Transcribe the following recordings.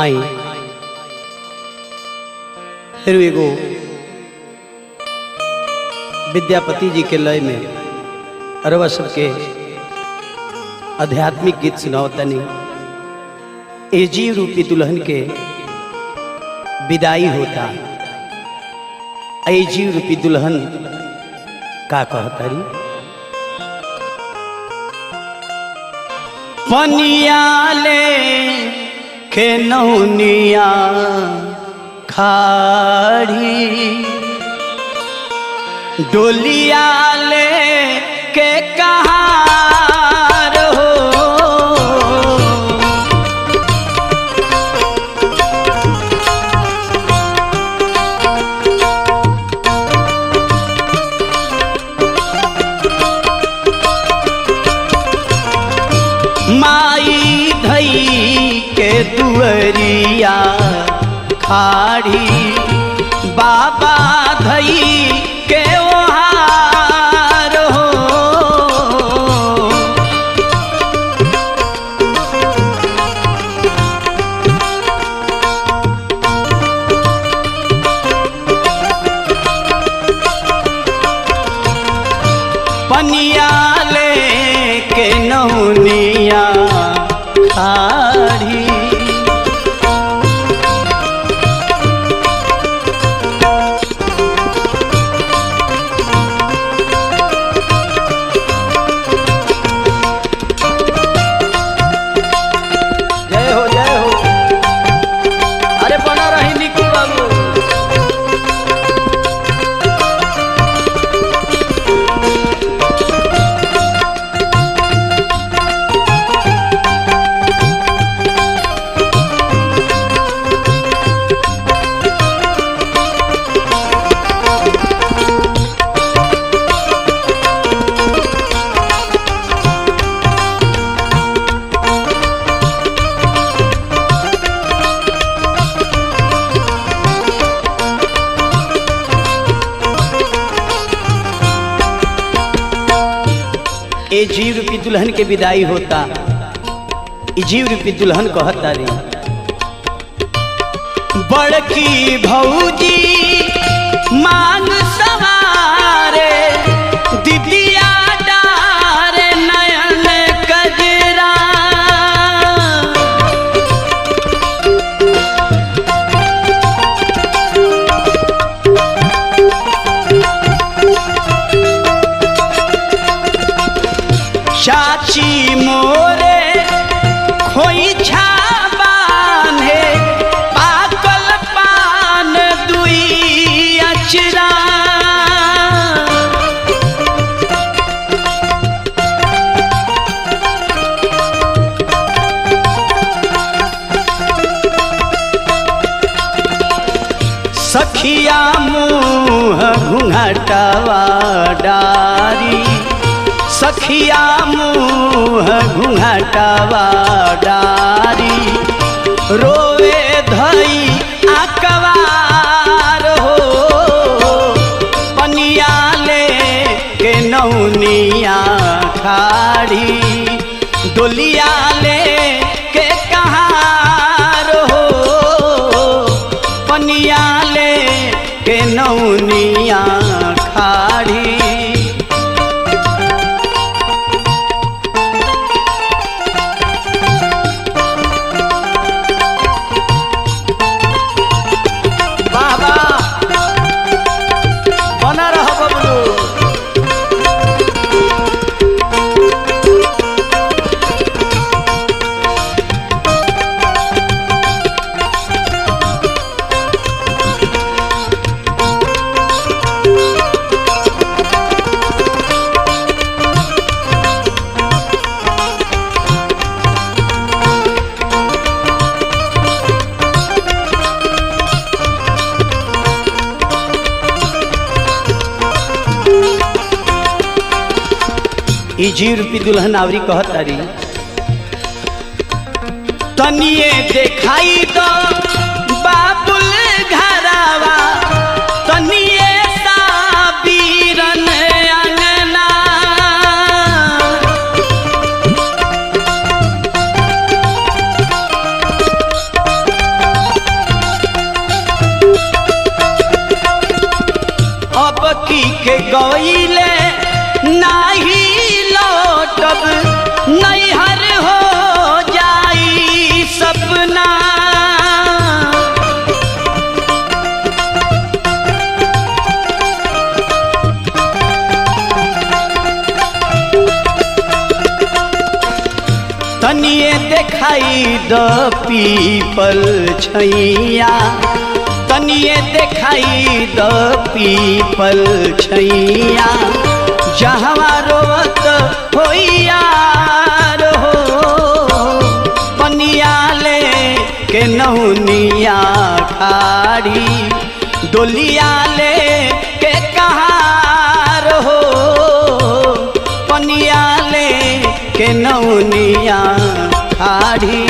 आई फिर एगो विद्यापति जी के लय में अरवा सबके आध्यात्मिक गीत सुनावतनी। ए जीव रूपी दुल्हन के विदाई होता। ए जीव रूपी दुल्हन का कहतरी पनियाले के नौनिया खाड़ी डोलिया ले के कहार हो। माई धई के दुअरिया खाड़ी बाबा धई के ओहार हो। पनियाले के नौनिया खाड़ी ए जीव रूपी दुल्हन के विदाई होता। ए जीव रूपी दुल्हन कहता रे बड़की भौजी मांग सवारे दीदिया डारे नयन कजरा। चाची मोरे खोइछा बान्हे पाकल पान दुई अचरा। सखिया मुँह घूंघटवा डारी सखिया मुँह घूंघटवा डारी रोवे धई अकबार हो। पनियाले के नौनिया खाड़ी डोलिया ले के कहार हो। पनियाले के नौनिया खाड़ी ई जीव रूपी दुल्हन आवरी कहतारी तनिए देखाई दो बाबुल घरावा तनिए साबीरन अंगना। गईले नाही लौटब नैहर हो जाई सपना। तनिए देखाई द पीपल छैया, तनिए देखाई द पीपल छैया, जहाँ रोवत होइया हो पनिया ले के नहुनिया खाड़ी, डोलिया ले के कहार हो पनिया ले के नहुनिया खाड़ी।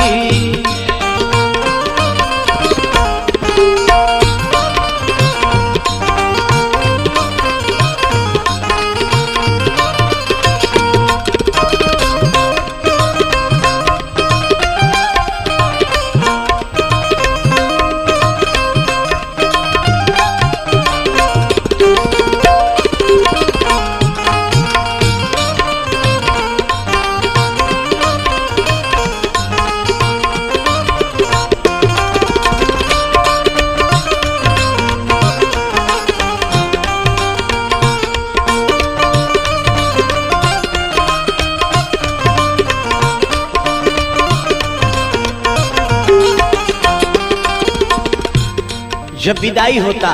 जब विदाई होता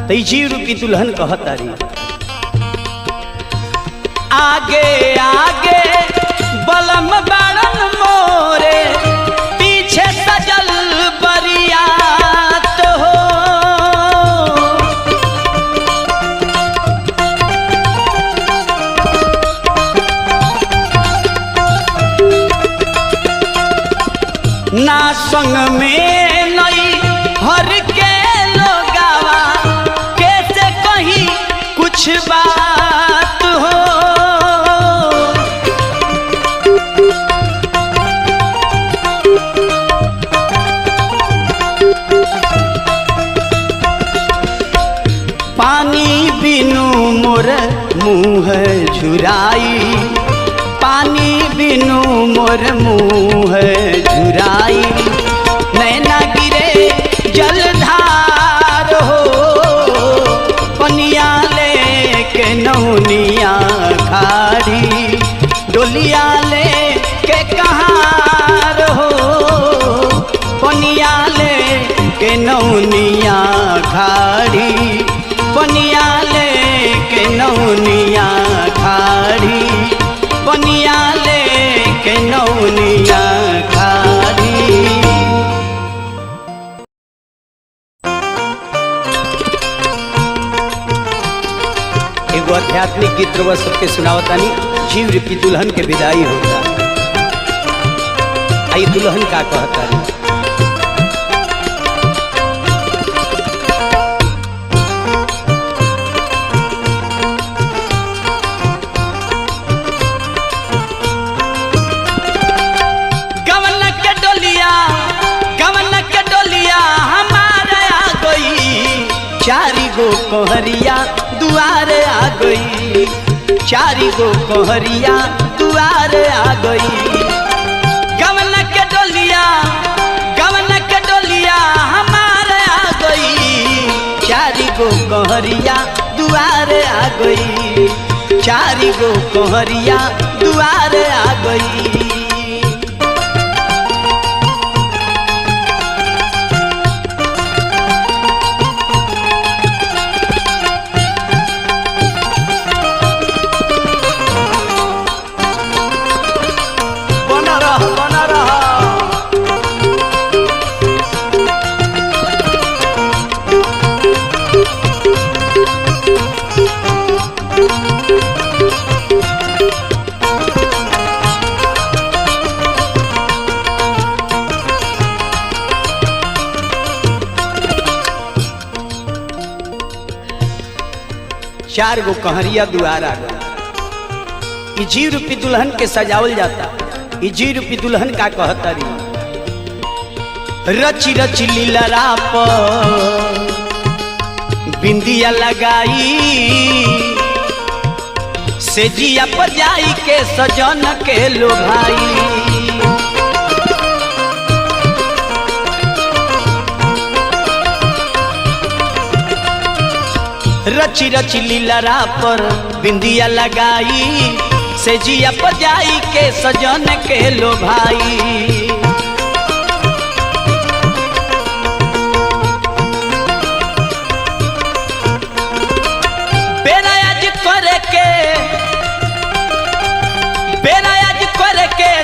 तो जीव रूपी दुल्हन कहता रही, आगे आगे बलम बारन मोरे पीछे सजल बरियात हो। ना संग में नई हर के लोगावा कैसे कहीं कुछ बात हो। पानी बिनु मोर मुँह झुराई, पानी बिनु मोर मुँह झुराई, नैना गिरे जलधार हो पनिया ले के नहुनिया खाड़ी, डोलिया ले के कहार हो पनिया ले के नहुनिया खाड़ी, पनिया ले के नहुनिया खाड़ी, पनिया ले के नहुनिया खाड़ी। एगो आध्यात्मिक गीत रउआ सबके सुनावतानी, जीव रूपी दुल्हन के विदाई होता। आई दुल्हन का कहता कोहरिया दुआर आ गई, चारी गो कोहरिया दुआर आ गई। गवन के डोलिया, गवन के डोलिया हमारे आ गई, चारी गो कोहरिया दुआर आ गई, चारी गो कोहरिया दुआर आ गई। चार गो कहरिया दुआर आ गई। जीव रूपी दुल्हन के सजावल जाता। जीव रूपी दुल्हन का कहता रही, रची रची लीलरा पर बिंदिया लगाई से जिया बजाई के सजन के लो भाई। रची रची लीलरा पर बिंदिया लगाई से जिया बजाई के सजन के लो भाई।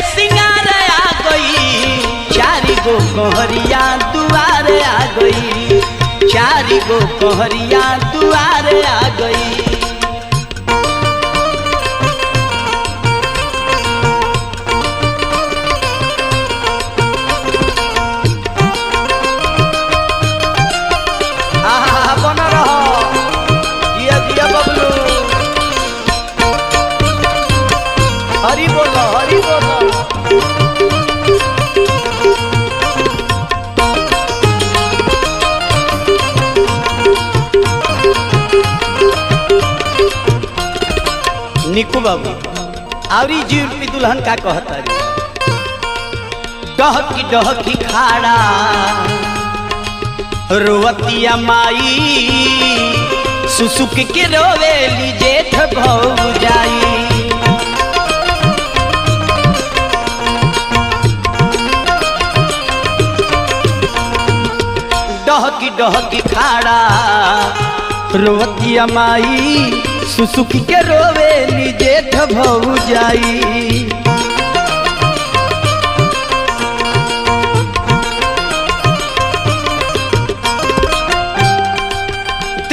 सिंगार आ गई चारी गो कहरिया दुआरे आ गई, चारी गो कहरिया दुआरे आ गई। बना रहो जिया जिया बबलू, हरी बोलो हरी बोलो। निकू बाबू आवरी जीव रूपी दुल्हन का कहता रे, डहकी डहकी खाड़ा रोवतिया माई सुसुक के रोवेली जेठ भौजाई। डहकी डहकी खाड़ा रोवतिया माई सुसुकी के रोवेली जेठ भौजाई।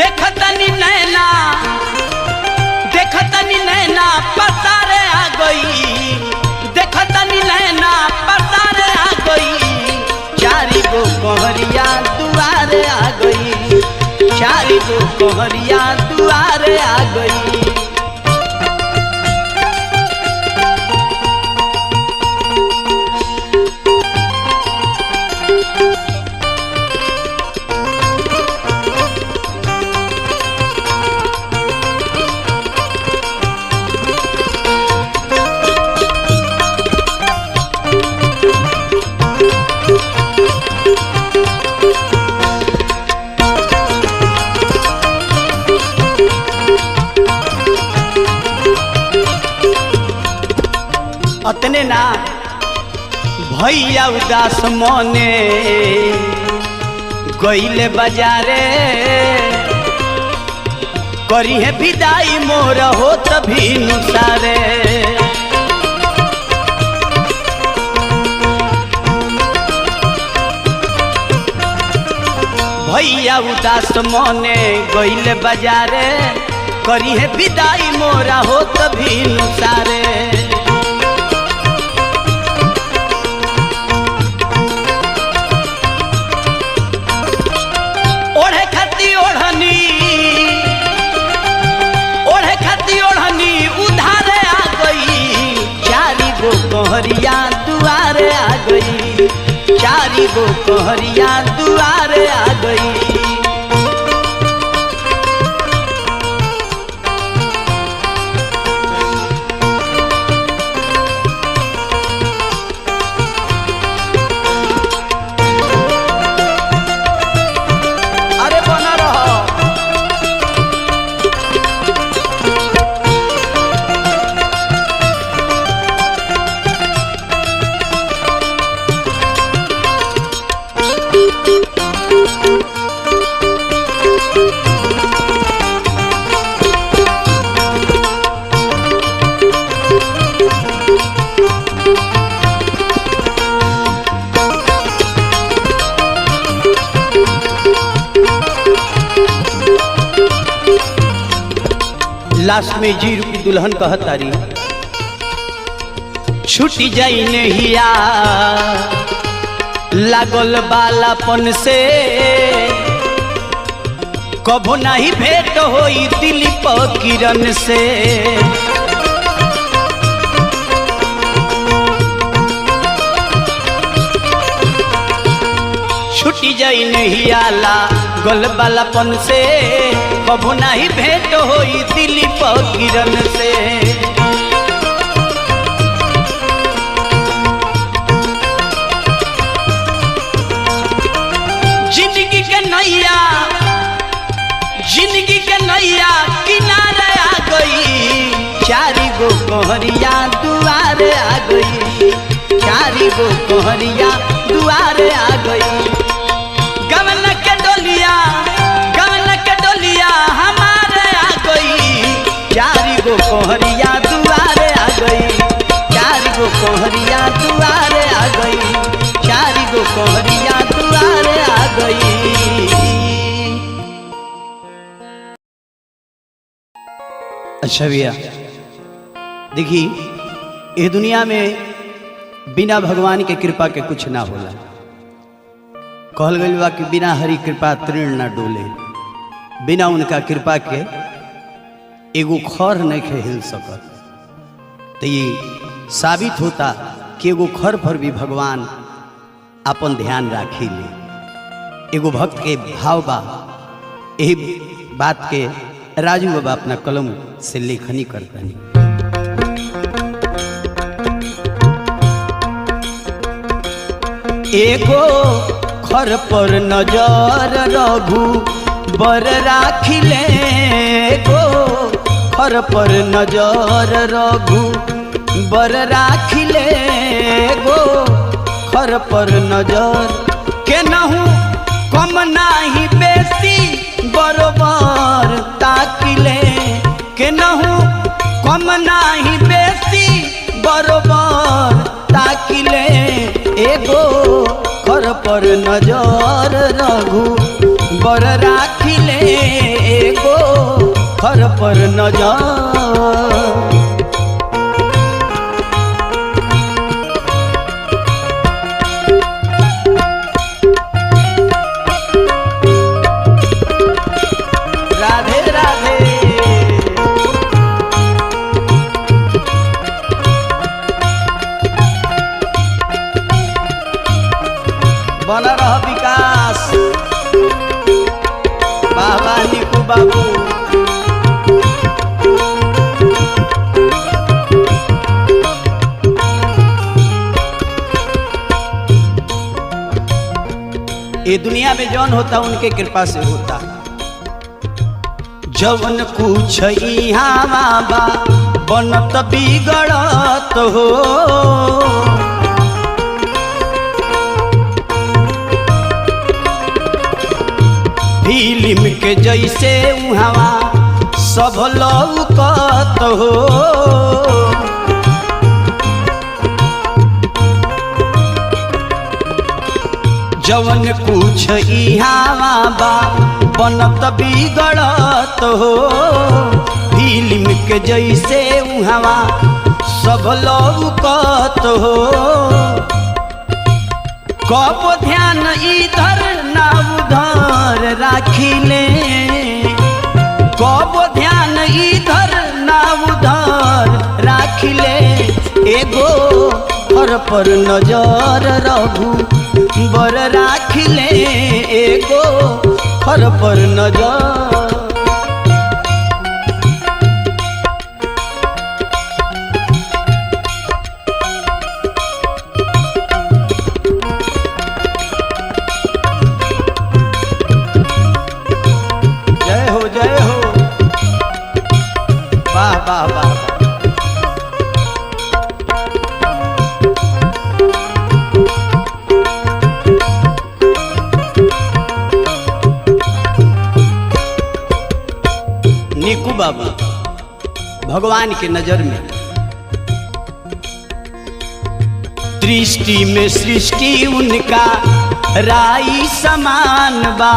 देखतनी नैना पसारे आ गई, देखतनी नैना पसारे आ गई। चारी गो कहरिया दुआरे आ गई, चारी गो कहरिया दुआरे आ गई। अतने ना भैया उदास मने गईले बाजारे, करी है विदाई मोर हो तभी नुसारे। भैया उदास मने गईले बाजारे, करी है विदाई मोरा हो तभी नुसारे। कहरिया दुआरे आ गई, चारी गो कहरिया दुआरे आ गई। अरे बना रहो लास्ट में जी रूपी दुल्हन कहतारी, छुटी जाई नहिया लागल बालापन से, कभो नहीं भेंट होई दिलीप किरण से। छुटी जाई नहीं आला गल बालापन से, कबू नहीं भेंट होई दिलीप किरण से। जिंदगी के नैया किनारे आ गई, चारी गो कोहरिया दुआरे आ गई, चारी गो कोहरिया दुआरे आ गई। गवन के डोलिया हमारे आ गई, चारी गो कोहरिया दुआरे आ गई, चारी गो कोहरिया दुआरे आ गई, चारी गो कोहरिया दुआरे आ गई। अच्छा भैया देखिए, ये दुनिया में बिना भगवान के कृपा के कुछ ना होला। कहल गइल बा कि बिना हरि कृपा तृण ना डोले, बिना उनका कृपा के एगो खर नहीं हिल सकत। तो ये साबित होता कि एगो खर पर भी भगवान अपन ध्यान राखी ले। एगो भक्त के भाव बा, यही बात के राजू बाबा अपना कलम से लेखनी करतनी। एगो खर पर नजर रघु बर राखिले, एगो खर पर नजर रघु बर राखिले, एगो खर पर नजर के नहु कम नाही बेसी बरोबर ताकिले, के नहु कम नाही बेसी बरोबर ताकिले, एगो खर पर नजर रघु बर राखिले, एगो खर पर नजर। बना रह विकास, बाबा निकू बाबू। ये दुनिया में जौन होता उनके कृपा से होता। जवन कुछ यहाँ बाबा बनत बिगड़त हो, फिल्म के जैसे उहावा सब लौकत हो। जवन कुछ इहावा बा बनत बिगड़त हो, फिल्म के जैसे उहावा सब लौकत हो। कब ध्यान इधर ना उधर राखिले, कब ध्यान इधर ना उधर राखिले, एगो खर पर नजर रघु बर राखिले, एगो खर पर नजर। वाह वाह वाह। निकू बाबा भगवान के नजर में दृष्टि में सृष्टि उनका राई समान बा।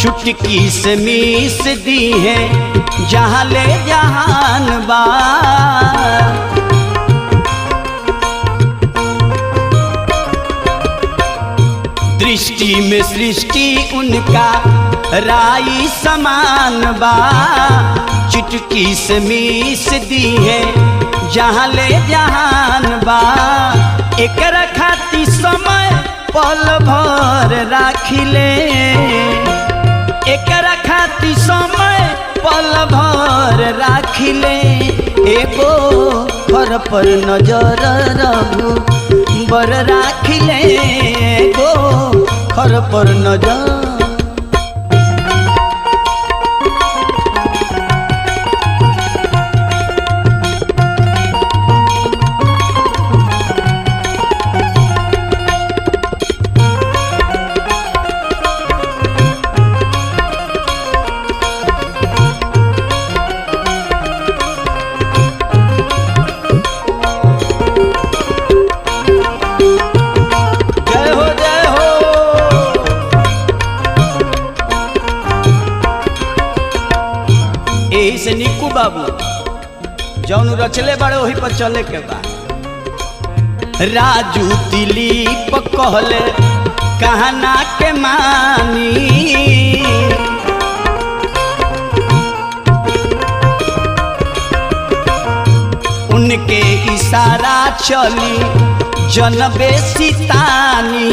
चुटकी से मीस दी है जहाँ ले जहान बा। दृष्टि में सृष्टि उनका राई समान बा। चुटकी से मीस दी है जहाँ ले जहान बा एकरा खाती समय पल भर राखिले एकरा खाती समय पल भर राखिले एगो घर पर नजर रघु बर राखिले एगो घर पर नजर। से निक्कू बाबू जौन रचले बड़े वही पर चले के बा। राजू दिलीप कहले कहना के मानी उनके इशारा चली जनबे सितानी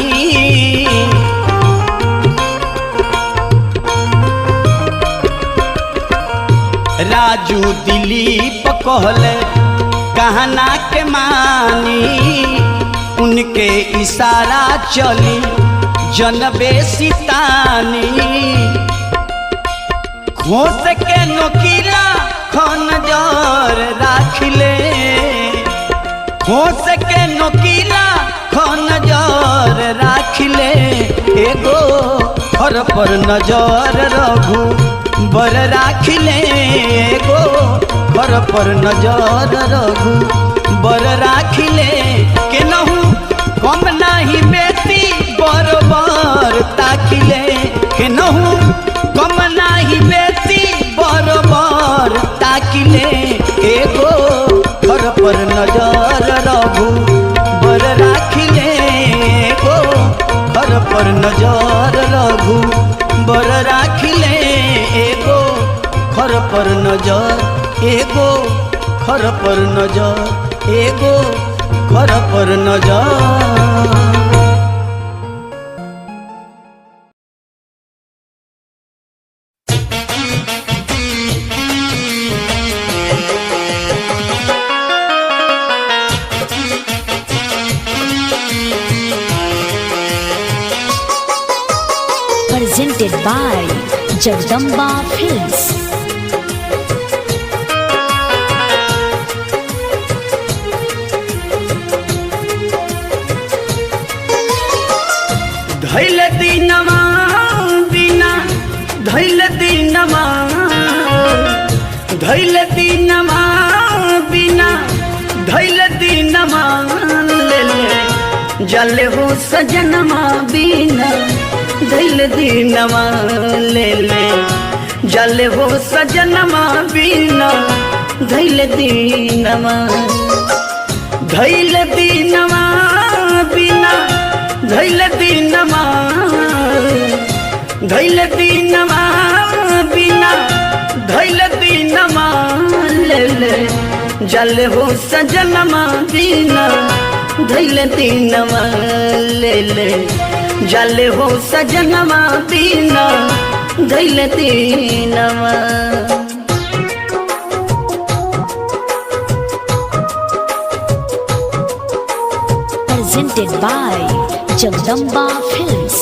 राजू दिलीप कहले कहना के मानी उनके इशारा चली जनबे सितानी घोष के नोकीला खन जर राखिले घोष के नोकीला खन जर राखिले एगो घर पर नजर रघु बर राखिले एगो घर पर नजर रघु बर राखिले के नहु कम नाही बेटी बरबर ताकिले के नहु कम नाही बेटी बरबर ताकिले एगो घर पर नजर रघु बर राखिले एगो घर पर नजर रघु बर राखिले एगो घर पर नजर एगो घर पर नजर एगो घर पर नजर। Presented by Jagdamba Films. धैल दीनमा बिना धैल दीनमा धैल दीनमा बिना धैल दीनमा ले ले जल हो सजनमा बिना धैल दीनमा ले ले जल हो सजनमा बिना धैल दीनमा धैल दीनमा बिना धैल दीनमा धैल दीनमा बिना धैल दीनमा ले ले जल हो सजनमा बिना धैल दीनमा ले ले जल हो सजनमा बिना धैल दीनमा। Presented by Jagdamba Films.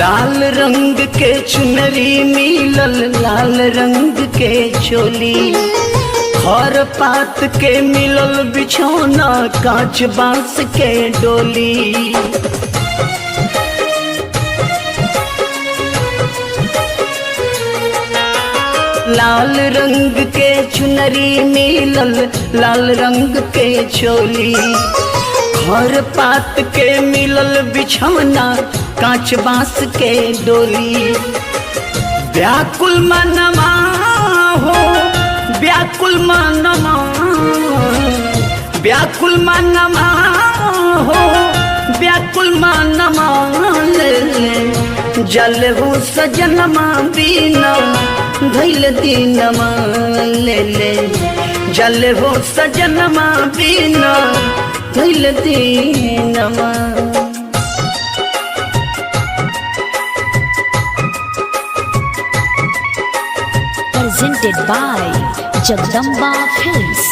लाल रंग के चुनरी मिलल लाल रंग के चोली खर पात के मिलल बिछौना कांच बांस के डोली लाल रंग के चुनरी मिलल लाल रंग के चोली खर पात के मिलल बिछौना कांच बांस के डोली व्याकुल मनवा हो व्याकुल मनवा व्याकुल मनवा हो व्याकुल मनवा ले जल हो सजनमा बिना धैल दीनमा ले ले जल हो सजनमा बिना धैल दीनमा presented by Jagdamba Films.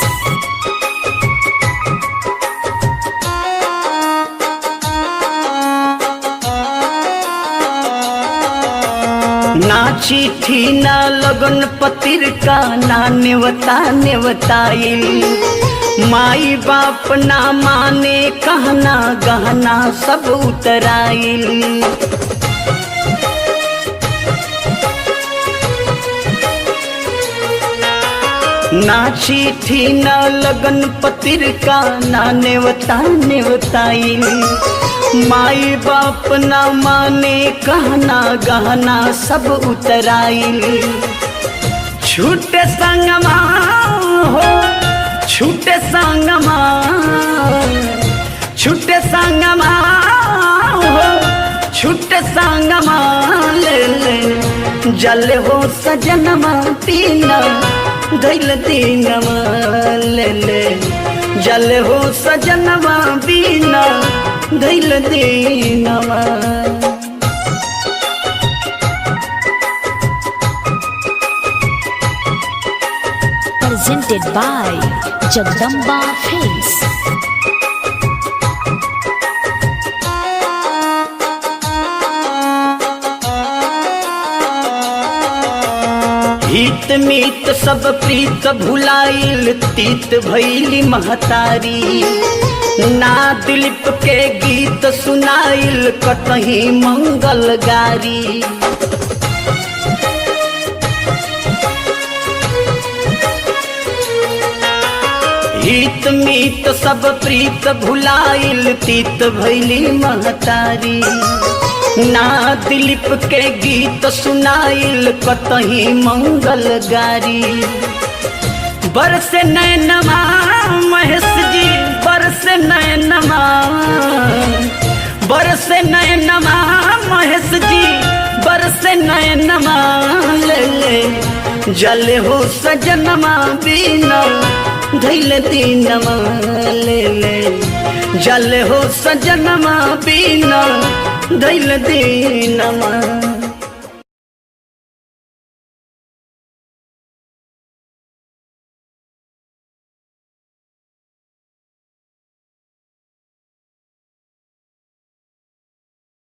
ना चिट्ठी ना लगन पत्रिका ना नेवता नेवताइल माई बाप ना माने कहना गहना सब उतराइल ना चिट्ठी ना लगन पत्रिका ना नेवता नेवताइल माई बाप ना माने कहना गहना सब उतराइल छूटे संगमा हो छूटे संगमा छूटे संगमा हो छूटे संगमा ले ले जल हो सजनमा पीना धैल दीनमा ले ले जल हो सजनमा बिना धैल दीनमा Presented by Jagdamba Films. हित मीत सब प्रीत भुलाइल तीत भैली महतारी ना दिलीप के गीत सुनाइल कतही मंगल गारी हित मीत सब प्रीत भुलाइल तीत भैली महतारी ना दिलीप के गीत सुनाइल कतही मंगल गारी बरस नैनमा महेश जी बरस नैनमा बरस नैनमा महेश जी बरस नैनमा ले ले जल हो सजनमा बिना धैल दीनमा ले ले जल हो सजनमा बिना धैल दीनमा।